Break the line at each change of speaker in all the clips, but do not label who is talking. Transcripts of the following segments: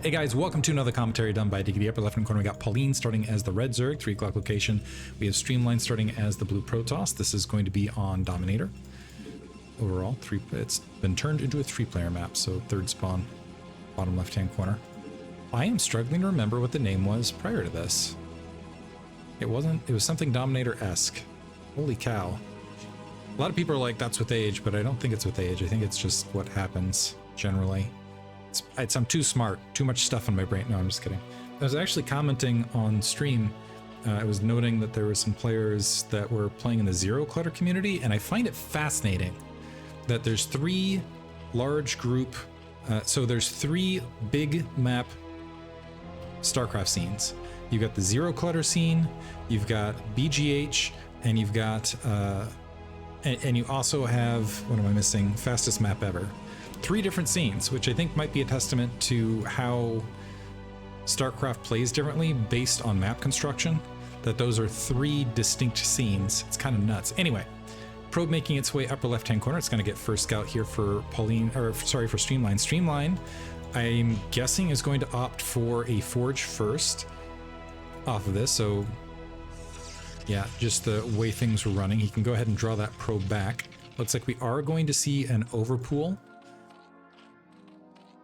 Hey guys, welcome to another commentary done by Diggity. Upper left hand corner, we got Pauline starting as the red Zerg, 3 o'clock location. We have Streamline starting as the blue Protoss. This is going to be on Dominator. Overall, it's been turned into a 3-player map, so third spawn, bottom left hand corner. I am struggling to remember what the name was prior to this. It was something Dominator-esque. Holy cow. A lot of people are like, that's with age, but I don't think it's with age. I think it's just what happens generally. I'm too smart, too much stuff in my brain. No, I'm just kidding. I was actually commenting on stream. I was noting that there were some players that were playing in the Zero Clutter community, and I find it fascinating that there's 3 large group, so there's 3 big map StarCraft scenes. You've got the Zero Clutter scene, you've got BGH, and you've got, and you also have, what am I missing? Fastest map ever. 3 different scenes, which I think might be a testament to how StarCraft plays differently based on map construction, that those are 3 distinct scenes. It's kind of nuts. Anyway, probe making its way upper left-hand corner. It's going to get first scout here for Pauline, or sorry, for Streamline. Streamline, I'm guessing, is going to opt for a forge first off of this. So yeah, just the way things were running. He can go ahead and draw that probe back. Looks like we are going to see an overpool.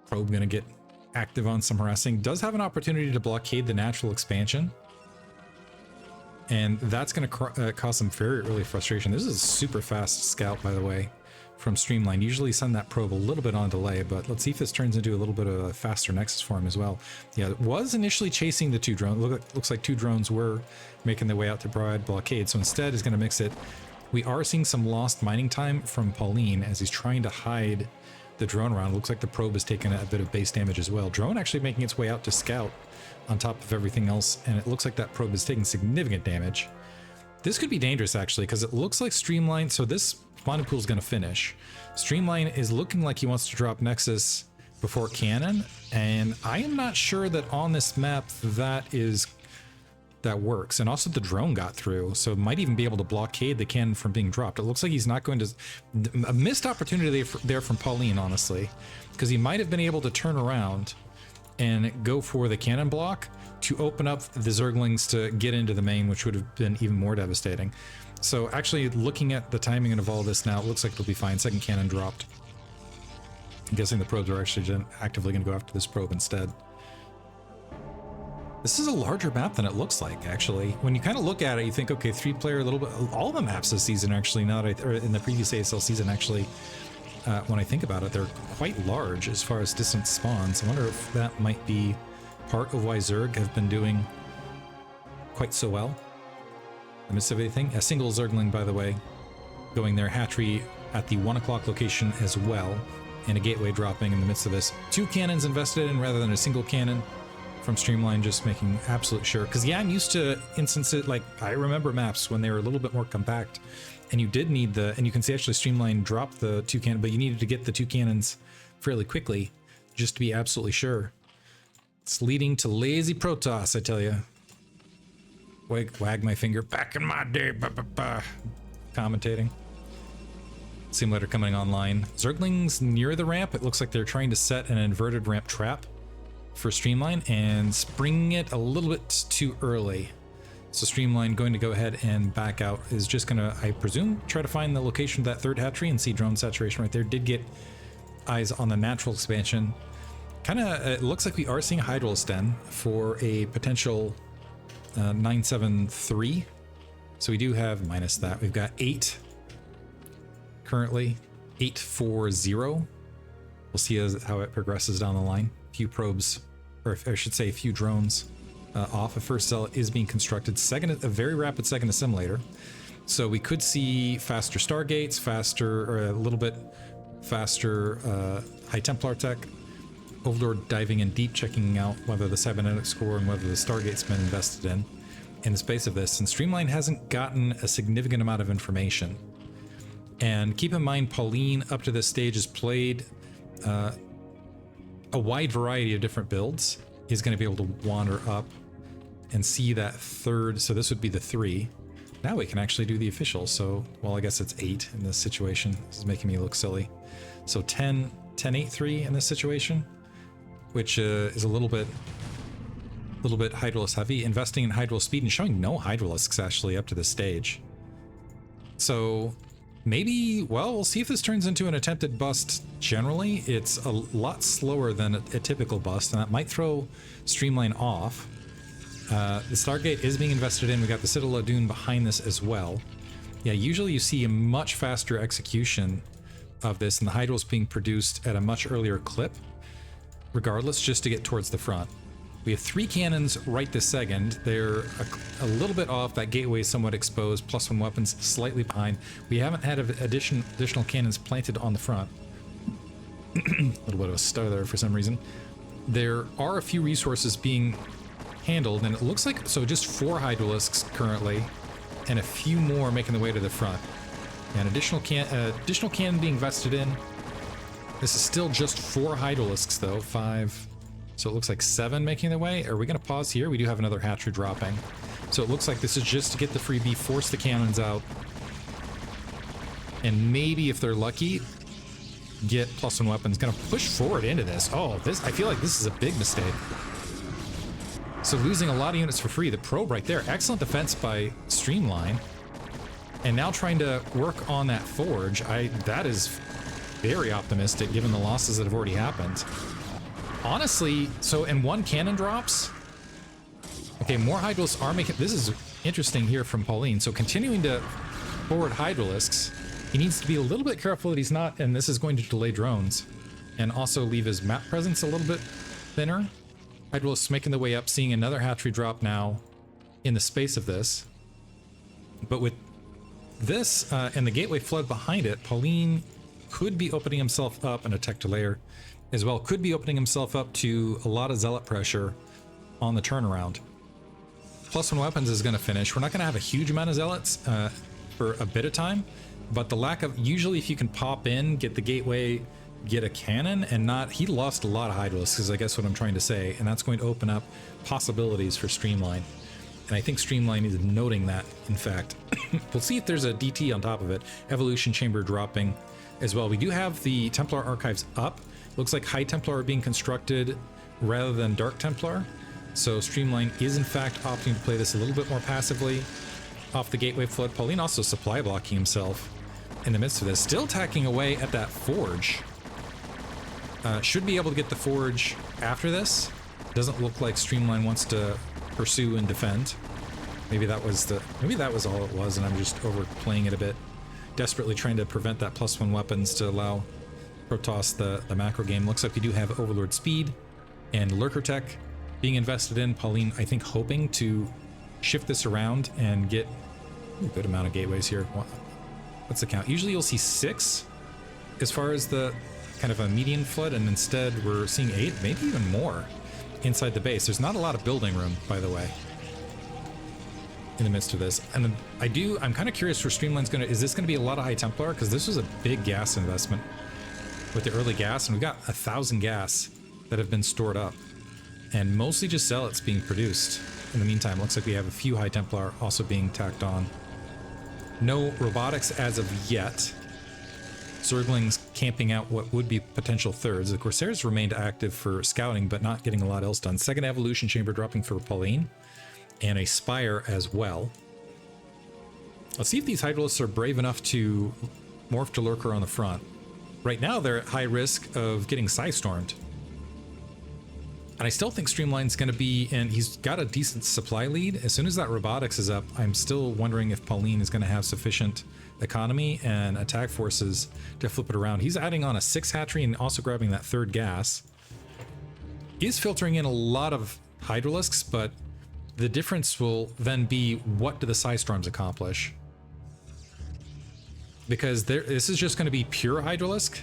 Probe going to get active on some harassing. Does have an opportunity to blockade the natural expansion. And that's going to cause some very early frustration. This is a super fast scout, by the way, from Streamline. Usually send that probe a little bit on delay, but let's see if this turns into a little bit of a faster nexus for him as well. Yeah, it was initially chasing the 2 drones. Looks like 2 drones were making their way out to provide blockade. So instead is going to mix it. We are seeing some lost mining time from Pauline as he's trying to hide the drone around. Looks like the probe has taken a bit of base damage as well. Drone actually making its way out to scout on top of everything else, and it looks like that probe is taking significant damage. This could be dangerous actually, because it looks like Streamline, so this spawning pool is going to finish. Streamline is looking like he wants to drop Nexus before cannon, and I am not sure that on this map that works. And also the drone got through, so might even be able to blockade the cannon from being dropped. It looks like he's not going to... A missed opportunity there from Pauline, honestly, because he might have been able to turn around and go for the cannon block to open up the Zerglings to get into the main, which would have been even more devastating. So actually looking at the timing of all this now, it looks like they'll be fine. Second cannon dropped. I'm guessing the probes are actually actively going to go after this probe instead. This is a larger map than it looks like, actually. When you kind of look at it, you think, okay, 3-player, a little bit. All the maps this season, actually, or in the previous ASL season, actually, when I think about it, they're quite large as far as distance spawns. I wonder if that might be part of why Zerg have been doing quite so well. I missed everything. A single Zergling, by the way, going there. Hatchery at the 1 o'clock location as well, and a gateway dropping in the midst of this. 2 cannons invested in rather than a single cannon from Streamline, just making absolute sure. Because yeah, I'm used to instances, like I remember maps when they were a little bit more compact, and you did need and you can see actually Streamline dropped the 2 cannons, but you needed to get the 2 cannons fairly quickly just to be absolutely sure. It's leading to lazy Protoss, I tell you. Wag my finger. Back in my day, commentating. Simulator coming online. Zerglings near the ramp. It looks like they're trying to set an inverted ramp trap for Streamline and springing it a little bit too early. So Streamline going to go ahead and back out, is just gonna, I presume, try to find the location of that 3rd hatchery and see drone saturation right there. Did get eyes on the natural expansion. Kind of, it looks like we are seeing Hydrosten for a potential 973. So we do have, minus that, we've got 8 currently, 840. We'll see how it progresses down the line. Few probes, or I should say a few drones off. A first cell is being constructed. Second, a very rapid second assimilator. So we could see faster Stargates, faster, or a little bit faster High Templar tech. Overlord diving in deep, checking out whether the cybernetic score and whether the Stargate's been invested in the space of this. And Streamline hasn't gotten a significant amount of information. And keep in mind, Pauline up to this stage has played a wide variety of different builds. Is going to be able to wander up and see that 3rd. So this would be the 3. Now we can actually do the official. So, well, I guess it's 8 in this situation. This is making me look silly. So 10, 8, 3 in this situation. which is a little bit Hydralisk heavy, investing in Hydralisk speed and showing no Hydralisks actually up to this stage. So maybe, well, we'll see if this turns into an attempted bust. Generally, it's a lot slower than a typical bust, and that might throw Streamline off. The Stargate is being invested in. We got the Citadel of Dune behind this as well. Yeah, usually you see a much faster execution of this, and the Hydrals being produced at a much earlier clip, regardless, just to get towards the front. We have 3 cannons right this second. They're a little bit off. That gateway is somewhat exposed. +1 weapons slightly behind. We haven't had additional cannons planted on the front. A little bit of a stutter there for some reason. There are a few resources being handled, and it looks like, so just 4 Hydralisks currently, and a few more making the way to the front. And additional cannon being vested in. This is still just 4 Hydralisks though, 5. So it looks like 7 making their way. Are we going to pause here? We do have another hatchery dropping. So it looks like this is just to get the freebie, force the cannons out, and maybe if they're lucky, get +1 weapons. Going to push forward into this. Oh, I feel like this is a big mistake. So losing a lot of units for free. The probe right there. Excellent defense by Streamline. And now trying to work on that forge. That is very optimistic given the losses that have already happened. Honestly, so in 1 cannon drops. Okay, more Hydralisks are making... This is interesting here from Paulline. So continuing to forward Hydralisks. He needs to be a little bit careful that he's not, and this is going to delay drones. And also leave his map presence a little bit thinner. Hydralisks making the way up, seeing another hatchery drop now in the space of this. But with this and the gateway flood behind it, Paulline could be opening himself up, and a tech layer as well, could be opening himself up to a lot of zealot pressure on the turnaround. +1 weapons is going to finish. We're not going to have a huge amount of zealots for a bit of time, but the lack of, usually if you can pop in, get the gateway, get a cannon, and not, he lost a lot of Hydralisks is I guess what I'm trying to say, and that's going to open up possibilities for Streamline. And I think Streamline is noting that, in fact. We'll see if there's a DT on top of it. Evolution Chamber dropping as well. We do have the Templar Archives up. Looks like High Templar are being constructed rather than Dark Templar. So Streamline is in fact opting to play this a little bit more passively off the gateway flood. Paulline also supply blocking himself in the midst of this. Still tacking away at that forge. Should be able to get the forge after this. Doesn't look like Streamline wants to pursue and defend. Maybe that was all it was, and I'm just overplaying it a bit. Desperately trying to prevent that +1 weapons to allow Protoss the macro game. Looks like we do have Overlord speed and Lurker tech being invested in. Paulline, I think, hoping to shift this around and get a good amount of gateways here. What's the count? Usually you'll see 6 as far as the kind of a median flood, and instead we're seeing 8, maybe even more inside the base. There's not a lot of building room, by the way, in the midst of this. And I'm kind of curious where Streamline's is this gonna be a lot of High Templar? Because this was a big gas investment with the early gas, and we've got 1,000 gas that have been stored up, and mostly just zealots being produced. In the meantime, looks like we have a few High Templar also being tacked on. No robotics as of yet. Zerglings camping out what would be potential thirds. The Corsairs remained active for scouting, but not getting a lot else done. Second Evolution Chamber dropping for Paulline, and a Spire as well. Let's see if these Hydralisks are brave enough to morph to Lurker on the front. Right now, they're at high risk of getting Psystormed. And I still think Streamline's going to be, and he's got a decent supply lead. As soon as that robotics is up, I'm still wondering if Paulline is going to have sufficient economy and attack forces to flip it around. He's adding on a 6 hatchery and also grabbing that 3rd gas. He's filtering in a lot of Hydralisks, but the difference will then be, what do the Psystorms accomplish? Because this is just going to be pure Hydralisk,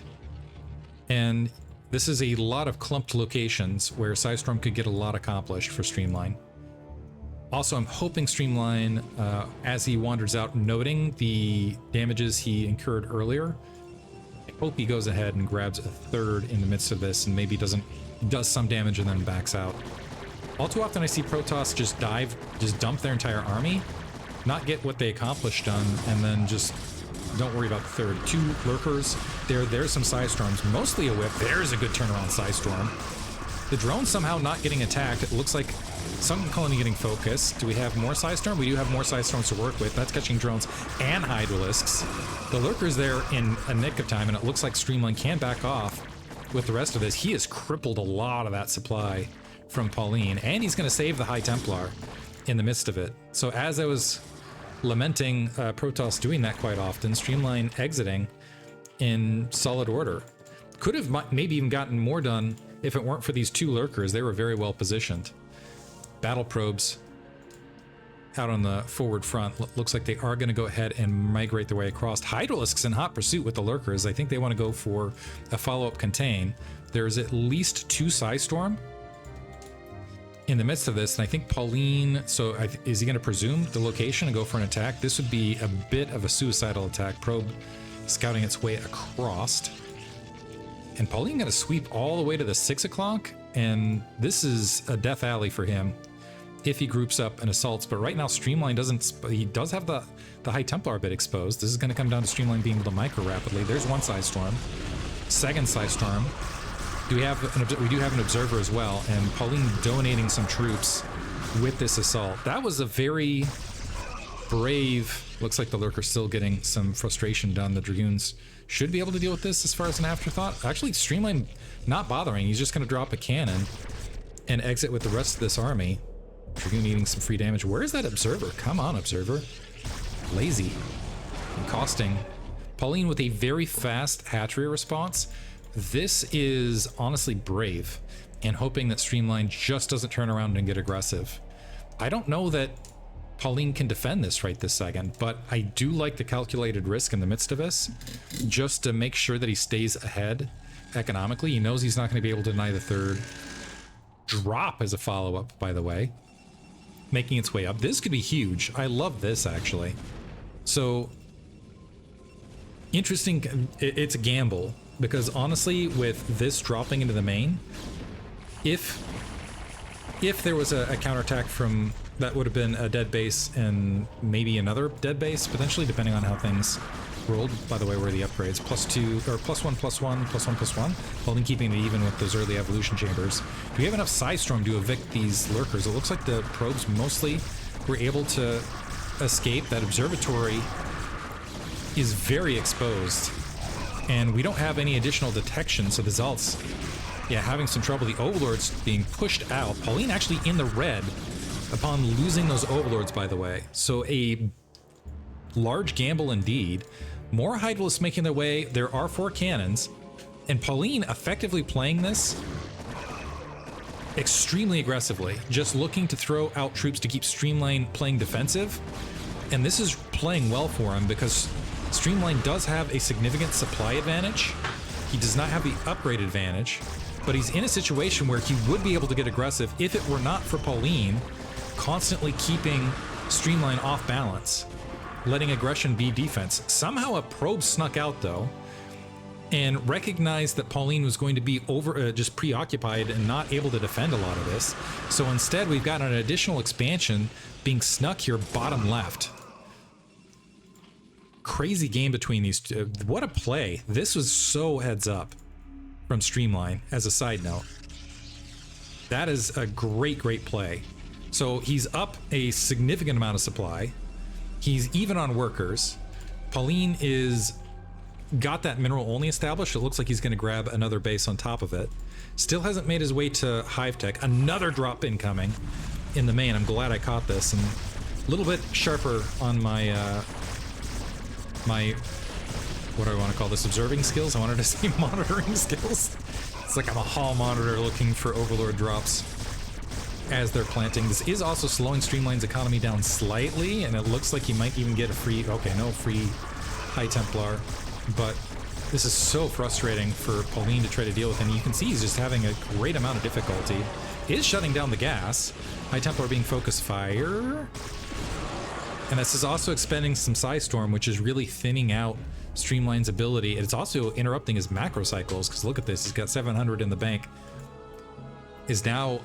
and this is a lot of clumped locations where Psystorm could get a lot accomplished for Streamline. Also, I'm hoping Streamline, as he wanders out, noting the damages he incurred earlier, I hope he goes ahead and grabs a 3rd in the midst of this, and maybe does some damage and then backs out. All too often I see Protoss just dump their entire army, not get what they accomplished done, and then just don't worry about the 3rd. 2 Lurkers. There's some Psystorms, mostly a whip. There's a good turnaround Psystorm. The drone's somehow not getting attacked. It looks like Sunken Colony getting focused. Do we have more Psystorm? We do have more Psystorms to work with. That's catching drones and Hydralisks. The Lurker's there in a nick of time, and it looks like Streamline can back off with the rest of this. He has crippled a lot of that supply from Pauline, and he's going to save the High Templar in the midst of it. So as I was lamenting Protoss doing that quite often, Streamline exiting in solid order. Could have maybe even gotten more done if it weren't for these two Lurkers. They were very well positioned. Battle probes out on the forward front. Looks like they are going to go ahead and migrate their way across. Hydralisks in hot pursuit with the Lurkers. I think they want to go for a follow-up contain. There's at least 2 Psystorm in the midst of this, and I think Pauline, so is he going to presume the location and go for an attack? This would be a bit of a suicidal attack. Probe scouting its way across. And Pauline going to sweep all the way to the 6 o'clock, and this is a death alley for him if he groups up and assaults. But right now Streamline doesn't, he does have the High Templar bit exposed. This is going to come down to Streamline being able to micro rapidly. There's one Psystorm, second Psystorm. We do have an observer as well, and Pauline donating some troops with this assault. That was a very brave. Looks like the Lurker's still getting some frustration done. The Dragoons should be able to deal with this as far as an afterthought. Actually, Streamline not bothering. He's just going to drop a cannon and exit with the rest of this army. Dragoon eating some free damage. Where is that observer? Come on, observer. Lazy and costing. Pauline with a very fast hatchery response. This is honestly brave, and hoping that Streamline just doesn't turn around and get aggressive. I don't know that Pauline can defend this right this second, but I do like the calculated risk in the midst of this, just to make sure that he stays ahead economically. He knows he's not going to be able to deny the third drop as a follow-up, by the way, making its way up. This could be huge. I love this, actually. So, interesting. It's a gamble, because honestly, with this dropping into the main, if there was a counterattack from, that would have been a dead base and maybe another dead base, potentially, depending on how things rolled. By the way, where are the upgrades? +2, or +1, +1, +1, +1. Pauline keeping it even with those early evolution chambers. Do we have enough Psystorm to evict these Lurkers? It looks like the probes mostly were able to escape. That observatory is very exposed, and we don't have any additional detection, so the Zalts, yeah, having some trouble. The Overlords being pushed out. Pauline actually in the red upon losing those Overlords, by the way. So a large gamble indeed. More Hydralisks making their way. There are 4 cannons, and Pauline effectively playing this extremely aggressively, just looking to throw out troops to keep Streamline playing defensive. And this is playing well for him, because Streamline does have a significant supply advantage. He does not have the upgrade advantage, but he's in a situation where he would be able to get aggressive if it were not for Pauline constantly keeping Streamline off balance, letting aggression be defense. Somehow a probe snuck out, though, and recognized that Pauline was going to be just preoccupied and not able to defend a lot of this. So instead, we've got an additional expansion being snuck here bottom left. Crazy game between these two. What a play. This was so heads up from Streamline, as a side note. That is a great, great play. So he's up a significant amount of supply. He's even on workers. Pauline is got that mineral only established. It looks like he's going to grab another base on top of it. Still hasn't made his way to Hive Tech. Another drop incoming in the main. I'm glad I caught this, and a little bit sharper on my what do I want to call this, observing skills? I wanted to say monitoring skills. It's like I'm a hall monitor looking for Overlord drops as they're planting. This is also slowing Streamline's economy down slightly, and it looks like he might even get a free, okay, no free High Templar, but this is so frustrating for Pauline to try to deal with, and you can see he's just having a great amount of difficulty. Is shutting down the gas. High Templar being focus fire. And this is also expending some Psystorm, which is really thinning out Streamline's ability. It's also interrupting his macro cycles, because look at this, he's got 700 in the bank. Is now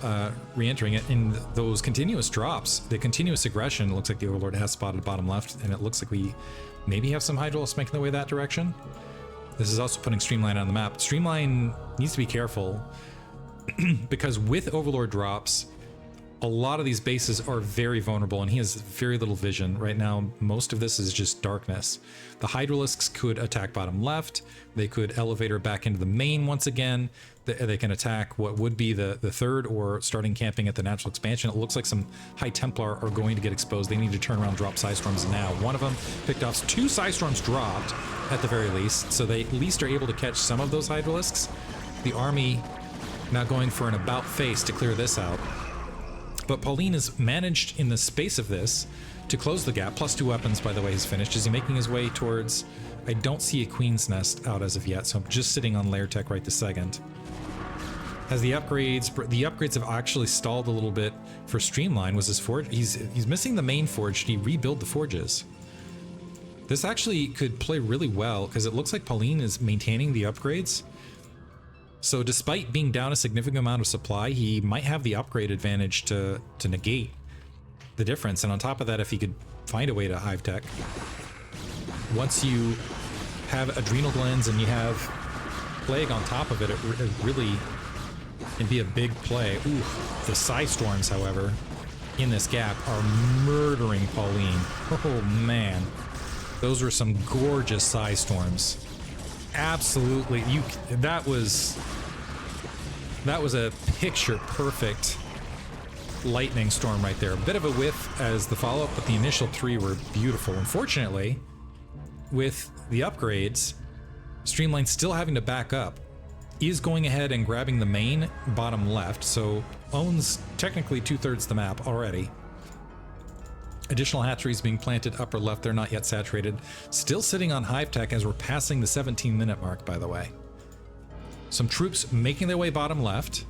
re-entering it in those continuous drops. The continuous aggression, looks like the Overlord has spotted bottom left, and it looks like we maybe have some Hydralisks making their way that direction. This is also putting Streamline on the map. Streamline needs to be careful. because with Overlord drops, a lot of these bases are very vulnerable, and he has very little vision. Right now, most of this is just darkness. The Hydralisks could attack bottom left. They could elevator back into the main once again. They can attack what would be the third, or starting camping at the natural expansion. It looks like some High Templar are going to get exposed. They need to turn around, drop Psystorms now. One of them picked off. 2 Psystorms dropped at the very least, so they at least are able to catch some of those Hydralisks. The army now going for an about face to clear this out. But Paulline has managed in the space of this to close the gap. +2 weapons, by the way, he's finished. Is he making his way towards... I don't see a Queen's Nest out as of yet, so I'm just sitting on Lair Tech right this second. As the upgrades have actually stalled a little bit for Streamline. Was his forge? He's missing the main forge. Did he rebuild the forges? This actually could play really well, because it looks like Paulline is maintaining the upgrades. So despite being down a significant amount of supply, he might have the upgrade advantage to negate the difference. And on top of that, if he could find a way to hive tech, once you have Adrenal Glands and you have Plague on top of it, it really can be a big play. Ooh, the Psystorms, however, in this gap are murdering Paulline. Oh man, those were some gorgeous Psystorms. Absolutely, that was a picture perfect lightning storm right there. A bit of a whiff as the follow-up, but the initial 3 were beautiful. Unfortunately, with the upgrades, Streamline still having to back up, is going ahead and grabbing the main bottom left, so owns technically 2/3 the map already. Additional hatcheries being planted upper left. They're not yet saturated. Still sitting on hive tech as we're passing the 17-minute mark, by the way. Some troops making their way bottom left.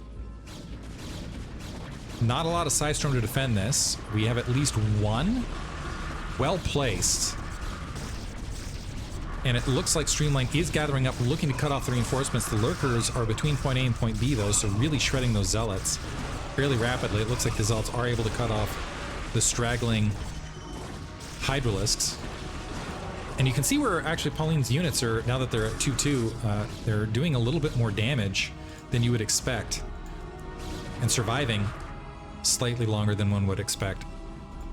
Not a lot of Psystorm to defend this. We have at least one well placed. And it looks like Streamline is gathering up, looking to cut off the reinforcements. The Lurkers are between point A and point B, though, so really shredding those Zealots fairly rapidly. It looks like the Zealots are able to cut off the straggling Hydralisks. And you can see where actually Pauline's units are, now that they're at 2-2, they're doing a little bit more damage than you would expect, and surviving slightly longer than one would expect.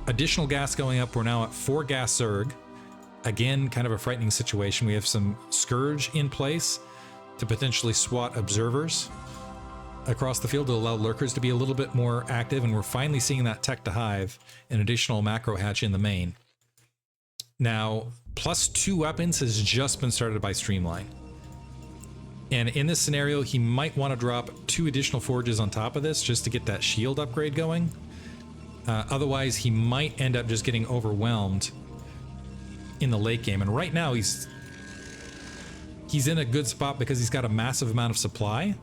Additional gas going up. We're now at 4 gas Zerg. Again, kind of a frightening situation. We have some Scourge in place to potentially swat observers across the field to allow Lurkers to be a little bit more active, and we're finally seeing that tech to hive, an additional macro hatch in the main. Now, +2 weapons has just been started by Streamline. And in this scenario, he might want to drop 2 additional forges on top of this just to get that shield upgrade going. Otherwise, he might end up just getting overwhelmed in the late game. And right now, he's in a good spot because he's got a massive amount of supply,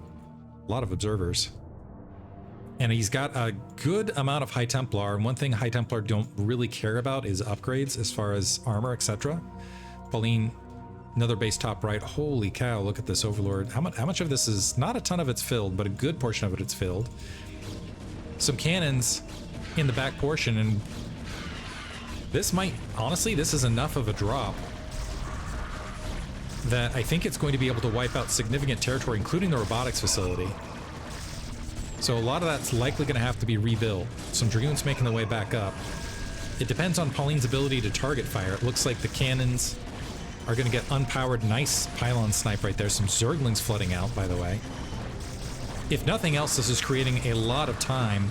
a lot of observers, and he's got a good amount of High Templar. And one thing High Templar don't really care about is upgrades as far as armor, etc. Paulline, another base top right. Holy cow, look at this Overlord. How much of this is, not a ton of it's filled, but a good portion of it's filled. Some cannons in the back portion, and this might, honestly, this is enough of a drop that I think it's going to be able to wipe out significant territory, including the robotics facility. So a lot of that's likely going to have to be rebuilt. Some Dragoons making their way back up. It depends on Pauline's ability to target fire. It looks like the cannons are going to get unpowered. Nice pylon snipe right there. Some Zerglings flooding out, by the way. If nothing else, this is creating a lot of time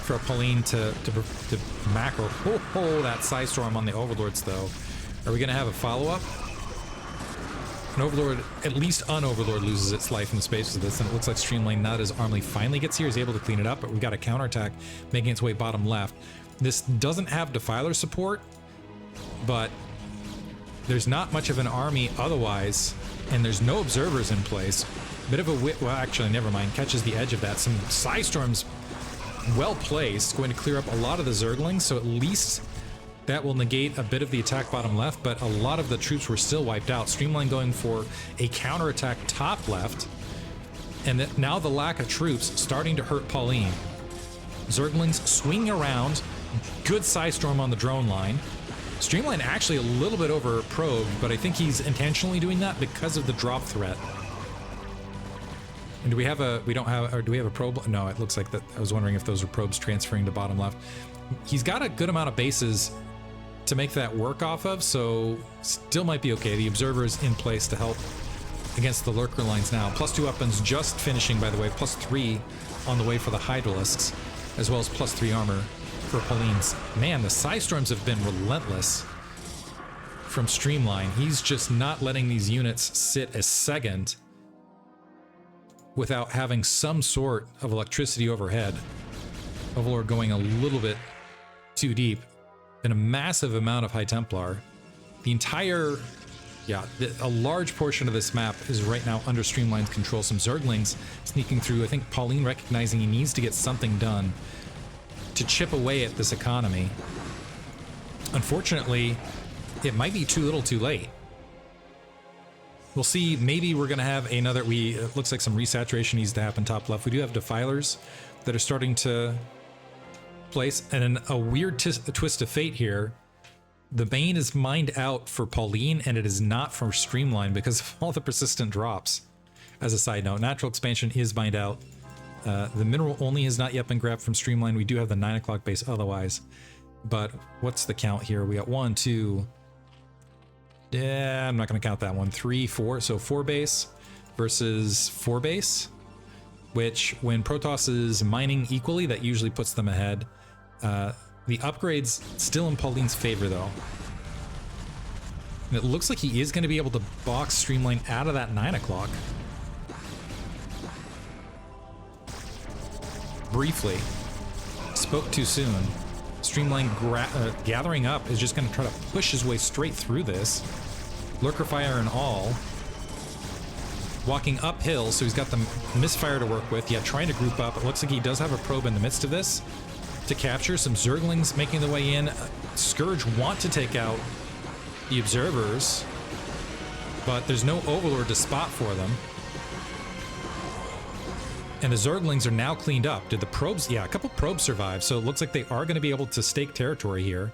for Paulline to macro. Oh, that Psystorm on the Overlords, though. Are we going to have a follow-up? An Overlord, at least an Overlord, loses its life in the space of this, and it looks like Streamline, now that his army finally gets here, is able to clean it up, but we've got a counterattack making its way bottom left. This doesn't have Defiler support, but there's not much of an army otherwise, and there's no observers in place. Bit of a well, actually, never mind, catches the edge of that. Some Psystorms well placed, going to clear up a lot of the Zerglings, so at least that will negate a bit of the attack bottom left, but a lot of the troops were still wiped out. Streamline going for a counterattack top left, and now the lack of troops starting to hurt Paulline. Zerglings swinging around, good Psystorm on the drone line. Streamline actually a little bit over probed, but I think he's intentionally doing that because of the drop threat. And do we have a, we don't have, or do we have a probe? No, it looks like that. I was wondering if those are probes transferring to bottom left. He's got a good amount of bases to make that work off of, so still might be okay. The observer is in place to help against the lurker lines now. +2 weapons just finishing, by the way. +3 on the way for the Hydralisks, as well as +3 armor for Pauline's. Man, the Psystorms have been relentless from Streamline. He's just not letting these units sit a second without having some sort of electricity overhead. Overlord going a little bit too deep, and a massive amount of High Templar. The entire, a large portion of this map is right now under Streamline's control. Some Zerglings sneaking through. I think Pauline recognizing he needs to get something done to chip away at this economy. Unfortunately, it might be too little too late. We'll see. Maybe we're going to have another, it looks like some resaturation needs to happen top left. We do have Defilers that are starting to place, and a weird twist of fate here. The Bane is mined out for Pauline, and it is not for Streamline because of all the persistent drops. As a side note, Natural Expansion is mined out. The mineral only has not yet been grabbed from Streamline. We do have the 9 o'clock base otherwise. But what's the count here? We got 1, 2... Yeah, I'm not going to count that one. 3, 4. So 4 base versus 4 base, which when Protoss is mining equally, that usually puts them ahead. The upgrade's still in Pauline's favor, though. And it looks like he is going to be able to box Streamline out of that 9 o'clock. Briefly. Spoke too soon. Streamline gathering up is just going to try to push his way straight through this. Lurker fire and all. Walking uphill, so he's got the misfire to work with. Yeah, trying to group up. It looks like he does have a probe in the midst of this to capture. Some Zerglings making their way in. Scourge want to take out the observers, but there's no Overlord to spot for them. And the Zerglings are now cleaned up. Did the probes? Yeah, a couple probes survive, so it looks like they are going to be able to stake territory here.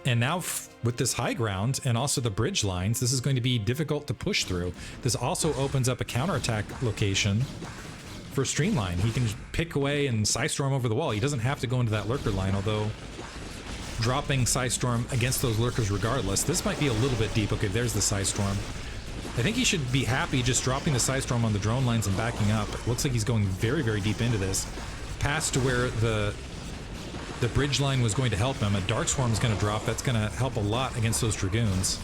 And now with this high ground and also the bridge lines, this is going to be difficult to push through. This also opens up a counterattack location for Streamline. He can pick away and Psystorm over the wall. He doesn't have to go into that lurker line, although dropping Psystorm against those lurkers regardless. This might be a little bit deep. Okay, there's the Psystorm. I think he should be happy just dropping the Psystorm on the drone lines and backing up. It looks like he's going very, very deep into this. Past to where the bridge line was going to help him. A Dark Swarm is going to drop. That's going to help a lot against those Dragoons.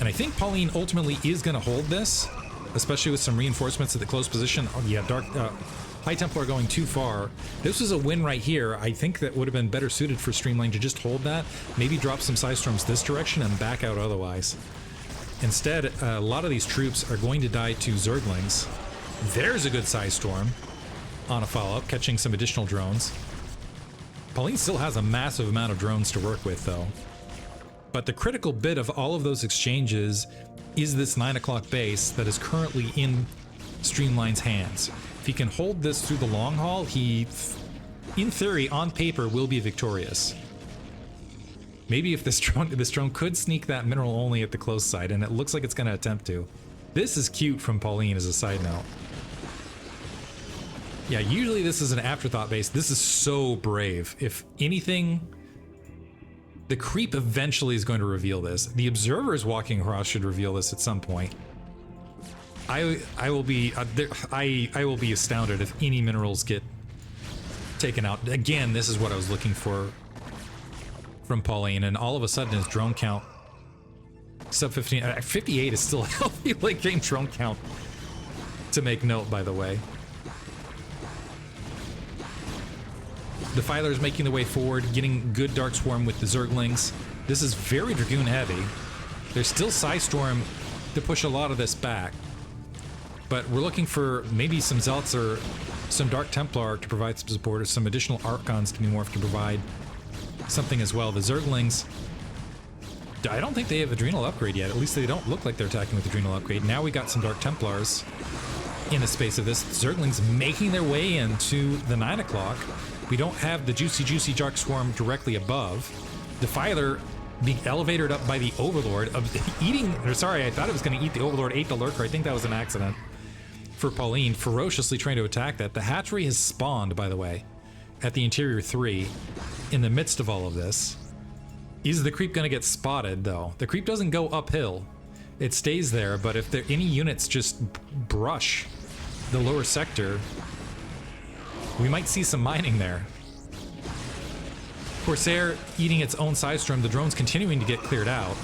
And I think Pauline ultimately is going to hold this, especially with some reinforcements at the close position. Oh, yeah, High Templar going too far. This was a win right here. I think that would have been better suited for Streamline to just hold that, maybe drop some Psystorms this direction and back out otherwise. Instead, a lot of these troops are going to die to Zerglings. There's a good Psystorm on a follow-up, catching some additional drones. Pauline still has a massive amount of drones to work with, though. But the critical bit of all of those exchanges is this 9 o'clock base that is currently in Streamline's hands. If he can hold this through the long haul, he, in theory, on paper, will be victorious. Maybe if this drone could sneak that mineral only at the close side, and it looks like it's going to attempt to. This is cute from Pauline as a side note. Yeah, usually this is an afterthought base. This is so brave. If anything, the creep eventually is going to reveal this. The observers walking across should reveal this at some point. I will be I will be astounded if any minerals get taken out. Again, this is what I was looking for from Pauline, and all of a sudden his drone count sub 15, 58 is still a healthy late game drone count to make note, by the way. The Filers making their way forward, getting good Dark Swarm with the Zerglings. This is very Dragoon heavy. There's still Psystorm to push a lot of this back, but we're looking for maybe some Zealots or some Dark Templar to provide some support, or some additional Archons to be morphed to provide something as well. The Zerglings, I don't think they have Adrenal upgrade yet. At least they don't look like they're attacking with Adrenal upgrade. Now we got some Dark Templars in the space of this. Zerglings making their way into the 9 o'clock. We don't have the juicy Dark Swarm directly above. Defiler being elevated up by the Overlord of eating, or sorry, I thought it was going to eat the Overlord, ate the Lurker. I think that was an accident. for Paulline, ferociously trying to attack that. The hatchery has spawned, by the way, at the interior 3 in the midst of all of this. Is the creep going to get spotted, though? The creep doesn't go uphill. It stays there, but if there any units just brush the lower sector, we might see some mining there. Corsair eating its own side storm, the drones continuing to get cleared out.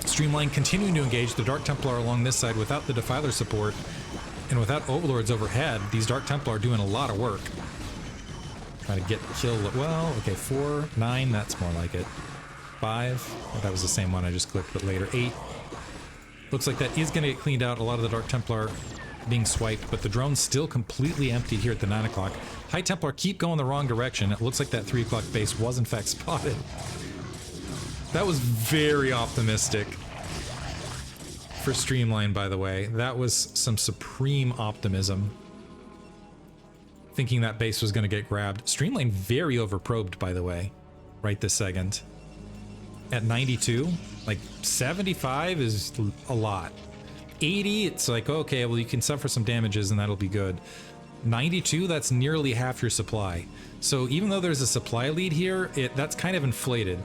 Streamline continuing to engage the Dark Templar along this side without the Defiler support and without Overlords overhead. These Dark Templar are doing a lot of work. Trying to get killed. Well, okay, 4, 9, that's more like it. 5, oh, that was the same one I just clicked, but later. 8. Looks like that is going to get cleaned out. A lot of the Dark Templar being swiped, but the drone's still completely empty here at the 9 o'clock. High Templar keep going the wrong direction. It looks like that 3 o'clock base was in fact spotted. That was very optimistic for Streamline, by the way. That was some supreme optimism. Thinking that base was going to get grabbed. Streamline very overprobed, by the way, right this second. At 92, like 75 is a lot. 80, it's like, okay, well, you can suffer some damages and that'll be good. 92, that's nearly half your supply. So even though there's a supply lead here, that's kind of inflated.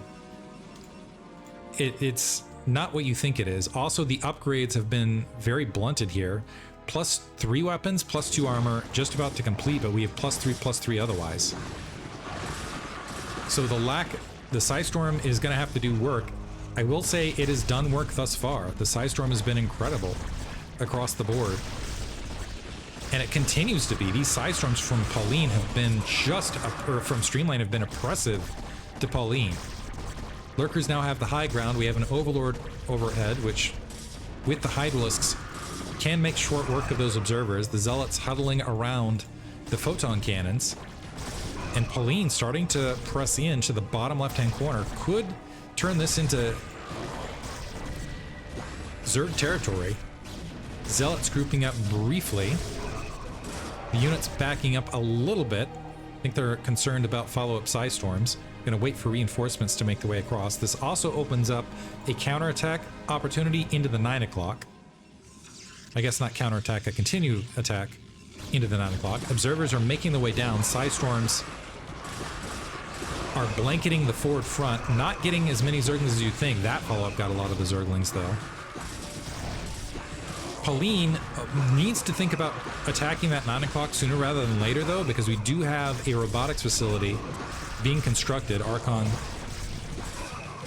It's not what you think it is. Also, the upgrades have been very blunted here. +3 weapons, +2 armor, just about to complete, but we have +3/+3 otherwise. So the Psystorm is going to have to do work. I will say it has done work thus far. The Psystorm has been incredible across the board. And it continues to be. These Psystorms from Paulline have been from Streamline have been oppressive to Paulline. Lurkers now have the high ground. We have an Overlord overhead, which, with the Hydralisks, can make short work of those observers. The Zealots huddling around the photon cannons. And Paulline starting to press in to the bottom left-hand corner. Could turn this into Zerg territory. Zealots grouping up briefly. The units backing up a little bit. I think they're concerned about follow-up Psystorms. Going to wait for reinforcements to make their way across. This also opens up a counterattack opportunity into the 9 o'clock. I guess not counterattack, a continued attack into the 9 o'clock. Observers are making their way down. Psystorms are blanketing the forward front, not getting as many Zerglings as you'd think. That follow-up got a lot of the Zerglings, though. Paulline needs to think about attacking that 9 o'clock sooner rather than later, though, because we do have a robotics facility being constructed. Archon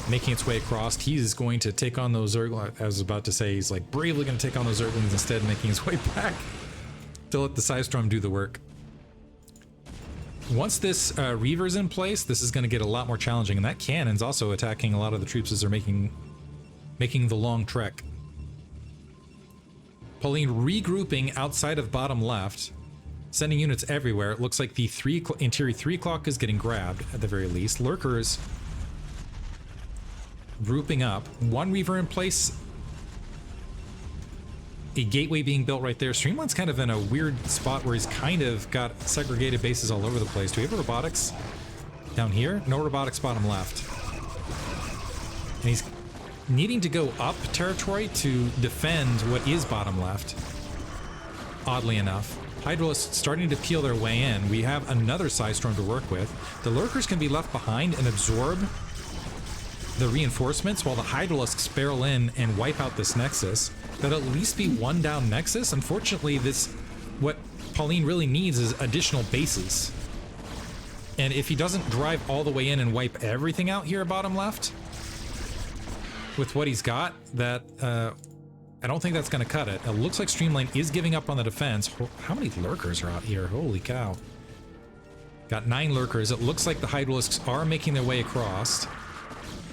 making its way across. He's going to take on those Zerglings. I was about to say he's like bravely going to take on those Zerglings instead, making his way back to let the Psystorm do the work. Once this Reaver's in place, this is going to get a lot more challenging, and that cannon's also attacking a lot of the troops as they're making the long trek. Paulline regrouping outside of bottom left, sending units everywhere. It looks like the interior 3 o'clock is getting grabbed, at the very least. Lurkers grouping up. One Reaver in place. A gateway being built right there. Streamline's kind of in a weird spot where he's kind of got segregated bases all over the place. Do we have robotics down here? No robotics bottom left. And he's needing to go up territory to defend what is bottom left. Oddly enough. Hydralisks starting to peel their way in. We have another Psystorm to work with. The Lurkers can be left behind and absorb the reinforcements while the Hydralisks barrel in and wipe out this Nexus. That'll at least be one down Nexus. Unfortunately, what Paulline really needs is additional bases. And if he doesn't drive all the way in and wipe everything out here bottom left, with what he's got, that I don't think that's going to cut it. It looks like Streamline is giving up on the defense. How many Lurkers are out here? Holy cow. Got 9 Lurkers. It looks like the Hydralisks are making their way across.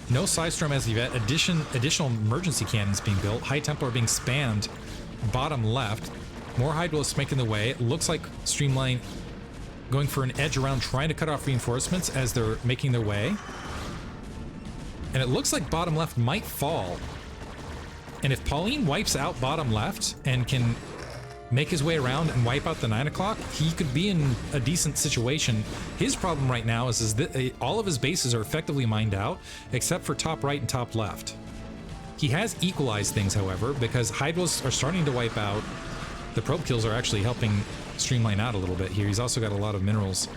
No Psystorm as of yet. Additional emergency cannons being built. High Templar being spammed bottom left. More Hydralisks making the way. It looks like Streamline going for an edge around, trying to cut off reinforcements as they're making their way. And it looks like bottom left might fall. And if Paulline wipes out bottom left and can make his way around and wipe out the 9 o'clock, he could be in a decent situation. His problem right now is that all of his bases are effectively mined out, except for top right and top left. He has equalized things, however, because Hydralisks are starting to wipe out The probe kills are actually helping Streamline out a little bit here. He's also got a lot of minerals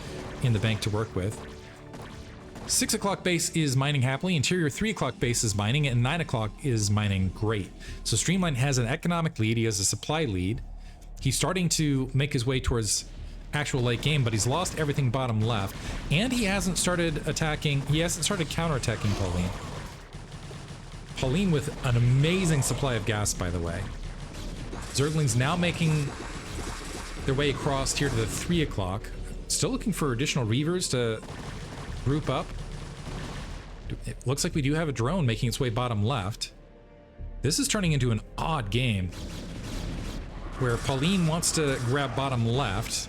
in the bank to work with. 6 o'clock base is mining happily, interior 3 o'clock base is mining, and 9 o'clock is mining great. So Streamline has an economic lead, he has a supply lead. He's starting to make his way towards actual late game, but he's lost everything bottom left, and he hasn't started attacking, he hasn't started counterattacking Pauline. Pauline with an amazing supply of gas, by the way. Zerglings now making their way across here to the 3 o'clock. Still looking for additional Reavers to group up. It looks like we do have a drone making its way bottom left. This is turning into an odd game where Pauline wants to grab bottom left.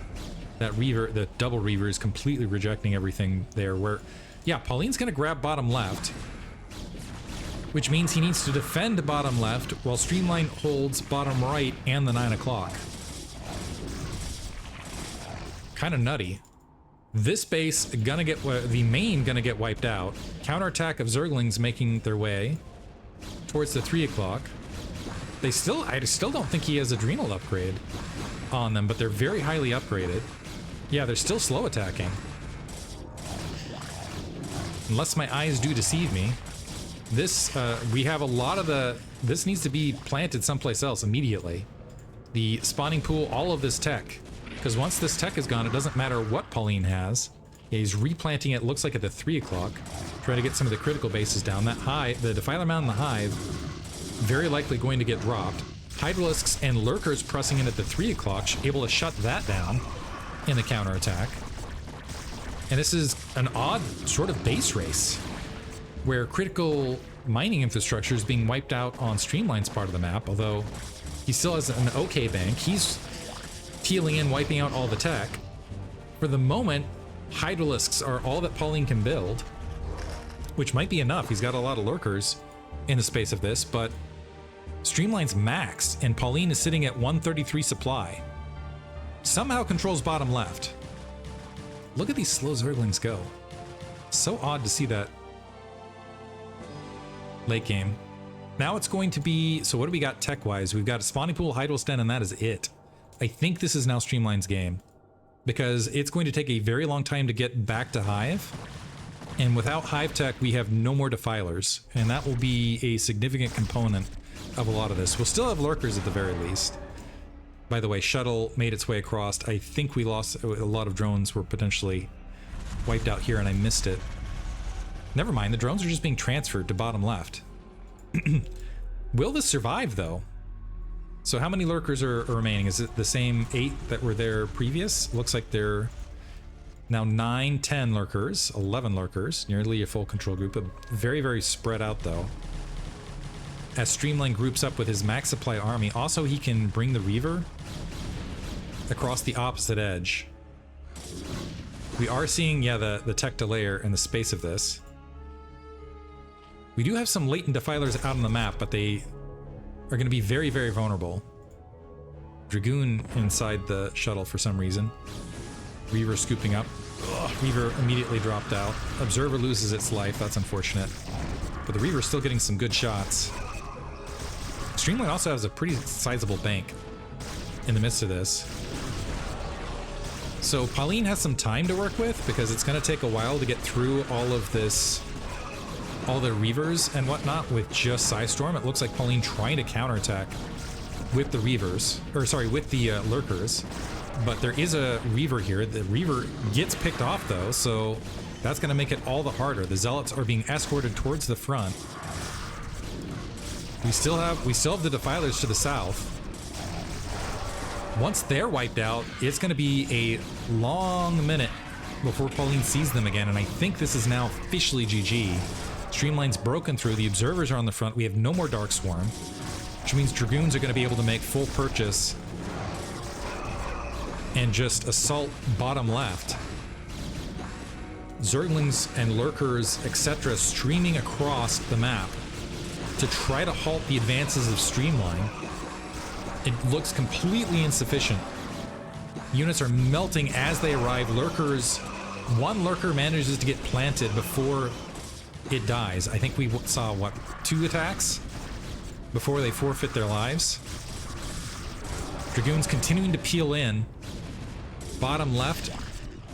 That Reaver, the double Reaver, is completely rejecting everything there. Where, yeah, Pauline's gonna grab bottom left, which means he needs to defend bottom left while Streamline holds bottom right and the 9 o'clock. Kind of nutty. This base gonna get, the main gonna get wiped out. Counterattack of Zerglings making their way towards the 3 o'clock. I still don't think he has Adrenal upgrade on them, but they're very highly upgraded. Yeah, they're still slow attacking. Unless my eyes do deceive me. This, we have a lot of this needs to be planted someplace else immediately. The spawning pool, all of this tech. Because once this tech is gone, it doesn't matter what Pauline has. Yeah, he's replanting it, looks like at the 3 o'clock. Try to get some of the critical bases down. That hive, the Defiler Mound and the hive, very likely going to get dropped. Hydralisks and Lurkers pressing in at the 3 o'clock, able to shut that down in the counterattack. And this is an odd sort of base race, where critical mining infrastructure is being wiped out on Streamline's part of the map, although he still has an okay bank. He's peeling in, wiping out all the tech. For the moment, Hydralisks are all that Pauline can build, which might be enough. He's got a lot of Lurkers in the space of this, but Streamline's maxed, and Pauline is sitting at 133 supply. Somehow controls bottom left. Look at these slow Zerglings go. So odd to see that late game. Now it's going to be, so what do we got tech-wise? We've got a spawning pool, Hydrals Den, and that is it. I think this is now Streamline's game, because it's going to take a very long time to get back to Hive. And without Hive tech, we have no more Defilers, and that will be a significant component of a lot of this. We'll still have Lurkers at the very least. By the way, Shuttle made its way across. I think we lost, a lot of drones were potentially wiped out here and I missed it. Never mind, the drones are just being transferred to bottom left. Will this survive though? So how many Lurkers are remaining? Is it the same 8 that were there previous? Looks like they're now 9, 10 Lurkers, 11 Lurkers, nearly a full control group, but very, very spread out though. As Streamline groups up with his max supply army, also he can bring the Reaver across the opposite edge. We are seeing, yeah, the tech delayer in the space of this. We do have some latent Defilers out on the map, but they are going to be very, very vulnerable. Dragoon inside the shuttle for some reason. Reaver scooping up. Ugh, Reaver immediately dropped out. Observer loses its life, that's unfortunate. But the Reaver's still getting some good shots. Streamline also has a pretty sizable bank in the midst of this. So Pauline has some time to work with, because it's going to take a while to get through all of this, all the Reavers and whatnot with just Psystorm. It looks like Pauline trying to counterattack with the Reavers, or sorry, with the Lurkers. But there is a Reaver here. The Reaver gets picked off though, so that's going to make it all the harder. The Zealots are being escorted towards the front. We still have the Defilers to the south. Once they're wiped out, it's going to be a long minute before Pauline sees them again, and I think this is now officially GG. Streamline's broken through, the Observers are on the front, we have no more Dark Swarm, which means Dragoons are going to be able to make full purchase and just assault bottom left. Zerglings and Lurkers, etc. streaming across the map to try to halt the advances of Streamline. It looks completely insufficient. Units are melting as they arrive. Lurkers, one Lurker manages to get planted before it dies. I think we saw, what, 2 attacks before they forfeit their lives? Dragoons continuing to peel in. Bottom left,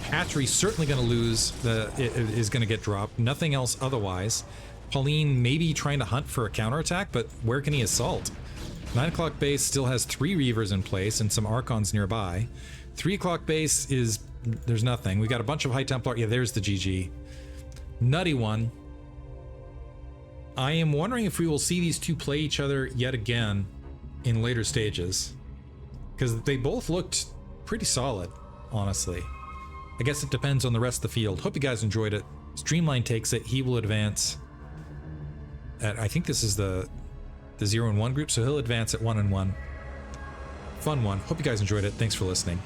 Hatchery certainly going to lose. Is going to get dropped. Nothing else otherwise. Pauline maybe trying to hunt for a counterattack, but where can he assault? 9 o'clock base still has 3 Reavers in place and some Archons nearby. 3 o'clock base is... there's nothing. We got a bunch of High Templar. Yeah, there's the GG. Nutty one. I am wondering if we will see these two play each other yet again in later stages. Because they both looked pretty solid, honestly. I guess it depends on the rest of the field. Hope you guys enjoyed it. Streamline takes it. He will advance at... I think this is the 0 and 1 group, so he'll advance at 1 and 1. Fun one. Hope you guys enjoyed it. Thanks for listening.